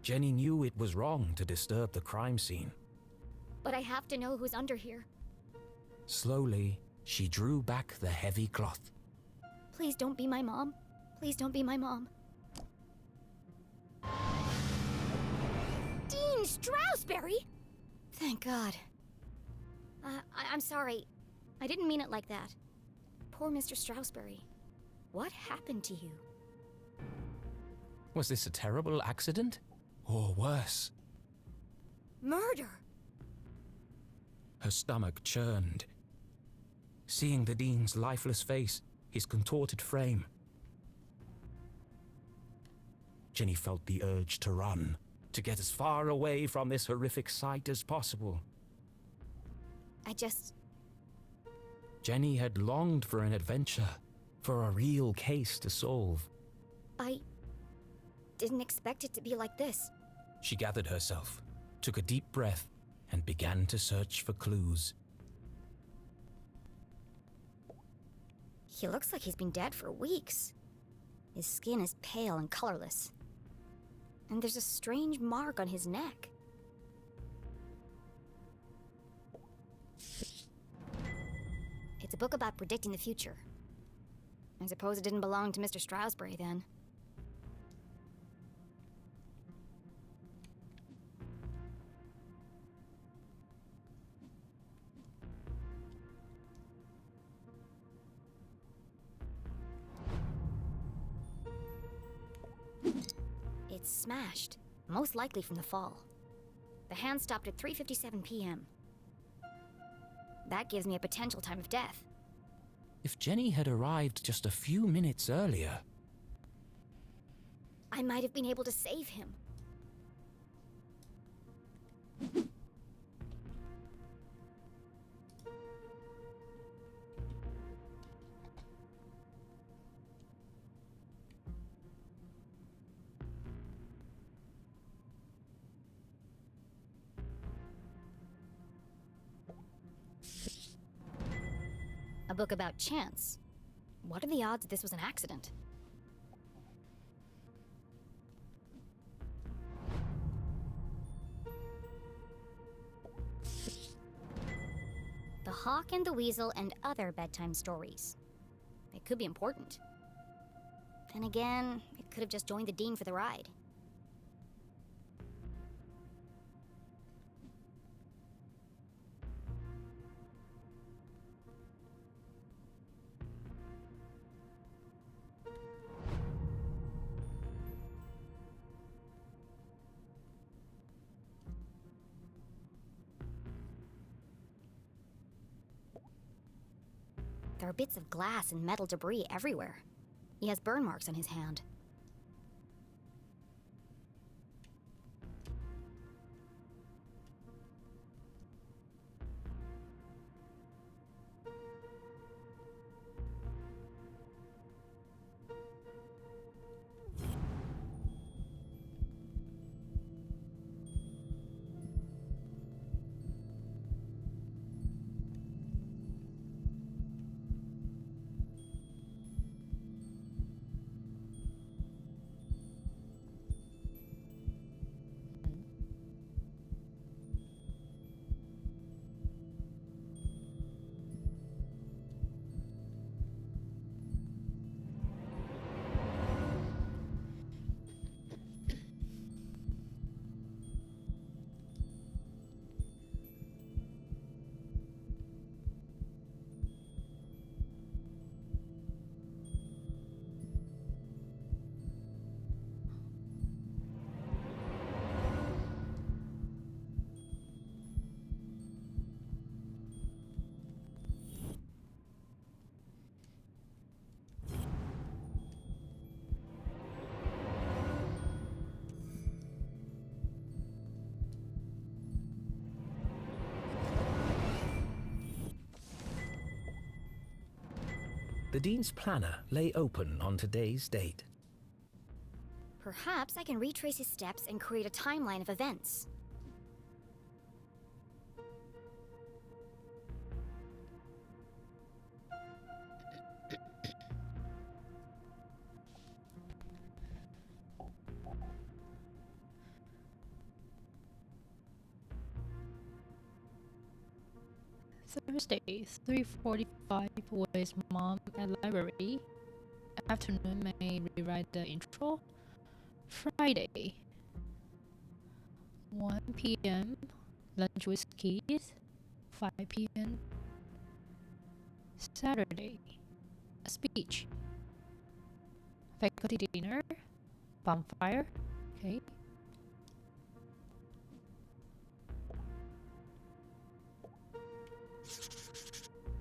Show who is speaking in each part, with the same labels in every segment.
Speaker 1: Jenny knew it was wrong to disturb the crime scene.
Speaker 2: But I have to know who's under here.
Speaker 1: Slowly, she drew back the heavy cloth.
Speaker 2: Please don't be my mom. Please don't be my mom. Dean Strausberry! Thank God. I'm sorry. I didn't mean it like that. Poor Mr. Strausberry. What happened to you?
Speaker 1: Was this a terrible accident? Or worse?
Speaker 2: Murder!
Speaker 1: Her stomach churned. Seeing the Dean's lifeless face, his contorted frame, Jenny felt the urge to run, to get as far away from this horrific sight as possible. Jenny had longed for an adventure, for a real case to solve.
Speaker 2: I didn't expect it to be like this.
Speaker 1: She gathered herself, took a deep breath, and began to search for clues.
Speaker 2: He looks like he's been dead for weeks. His skin is pale and colorless. And there's a strange mark on his neck. It's a book about predicting the future. I suppose it didn't belong to Mr. Strausberry then. It's smashed, most likely from the fall. The hand stopped at 3:57 p.m. That gives me a potential time of death.
Speaker 1: If Jenny had arrived just a few minutes earlier,
Speaker 2: I might have been able to save him. A book about chance. What are the odds that this was an accident? The Hawk and the Weasel and Other Bedtime Stories. It could be important. Then again, it could have just joined the Dean for the ride. There are bits of glass and metal debris everywhere. He has burn marks on his hand.
Speaker 1: the Dean's planner lay open on today's date.
Speaker 2: Perhaps I can retrace his steps and create a timeline of events.
Speaker 3: Thursday, 3:45 with mom at library. Afternoon may rewrite the intro. Friday, 1 p.m. lunch with Keith. 5 p.m. Saturday, a speech. Faculty dinner. Bonfire. Okay.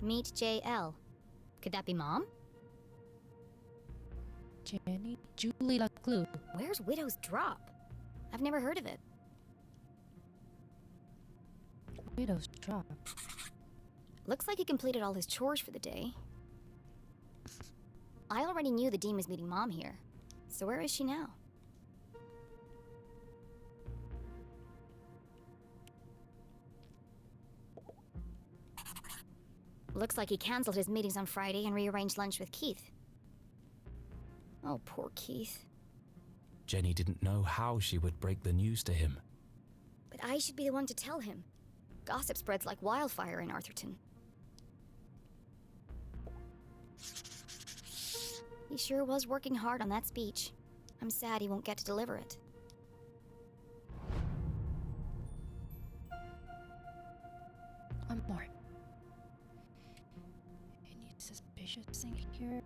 Speaker 2: Meet JL. Could that be Mom?
Speaker 3: Jenny. Julie LeClue.
Speaker 2: Where's Widow's Drop? I've never heard of it.
Speaker 3: Widow's Drop.
Speaker 2: Looks like he completed all his chores for the day. I already knew the Dean was meeting Mom here. So where is she now? Looks like he cancelled his meetings on Friday and rearranged lunch with Keith. Oh, poor Keith.
Speaker 1: Jenny didn't know how she would break the news to him.
Speaker 2: But I should be the one to tell him. Gossip spreads like wildfire in Arthurton. He sure was working hard on that speech. I'm sad he won't get to deliver it.
Speaker 3: One more. Any suspicious thing here?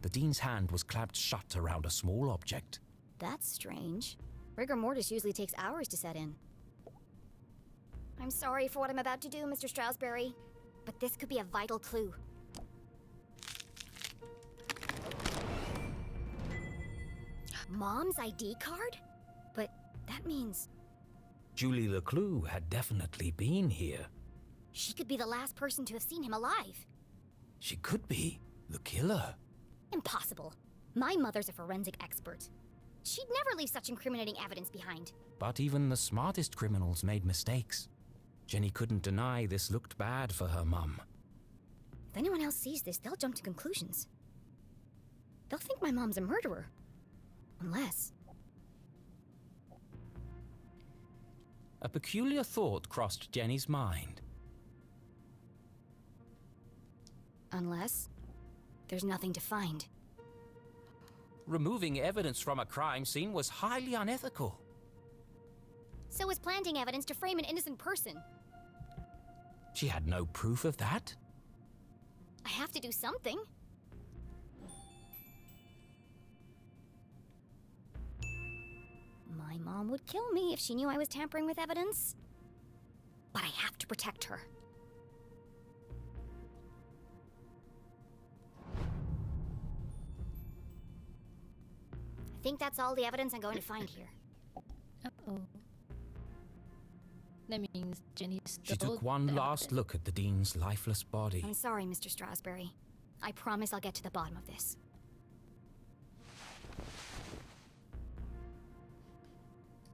Speaker 1: The Dean's hand was clamped shut around a small object.
Speaker 2: That's strange. Rigor mortis usually takes hours to set in. I'm sorry for what I'm about to do, Mr. Strausberry, but this could be a vital clue. Mom's ID card? But that means
Speaker 1: Julie LeClue had definitely been here.
Speaker 2: she could be the last person to have seen him alive.
Speaker 1: She could be the killer.
Speaker 2: Impossible. My mother's a forensic expert. She'd never leave such incriminating evidence behind.
Speaker 1: But even the smartest criminals made mistakes. Jenny couldn't deny this looked bad for her mum.
Speaker 2: If anyone else sees this, they'll jump to conclusions. They'll think my mom's a murderer. Unless...
Speaker 1: A peculiar thought crossed Jenny's mind.
Speaker 2: Unless... there's nothing to find.
Speaker 1: Removing evidence from a crime scene was highly unethical.
Speaker 2: So is planting evidence to frame an innocent person.
Speaker 1: She had no proof of that.
Speaker 2: I have to do something. My mom would kill me if she knew I was tampering with evidence. But I have to protect her. I think that's all the evidence I'm going to find here.
Speaker 3: Uh-oh. That means Jenny stole
Speaker 1: She took one
Speaker 3: the
Speaker 1: last
Speaker 3: evidence.
Speaker 1: look at the Dean's lifeless body.
Speaker 2: I'm sorry, Mr. Strausberry. I promise I'll get to the bottom of this.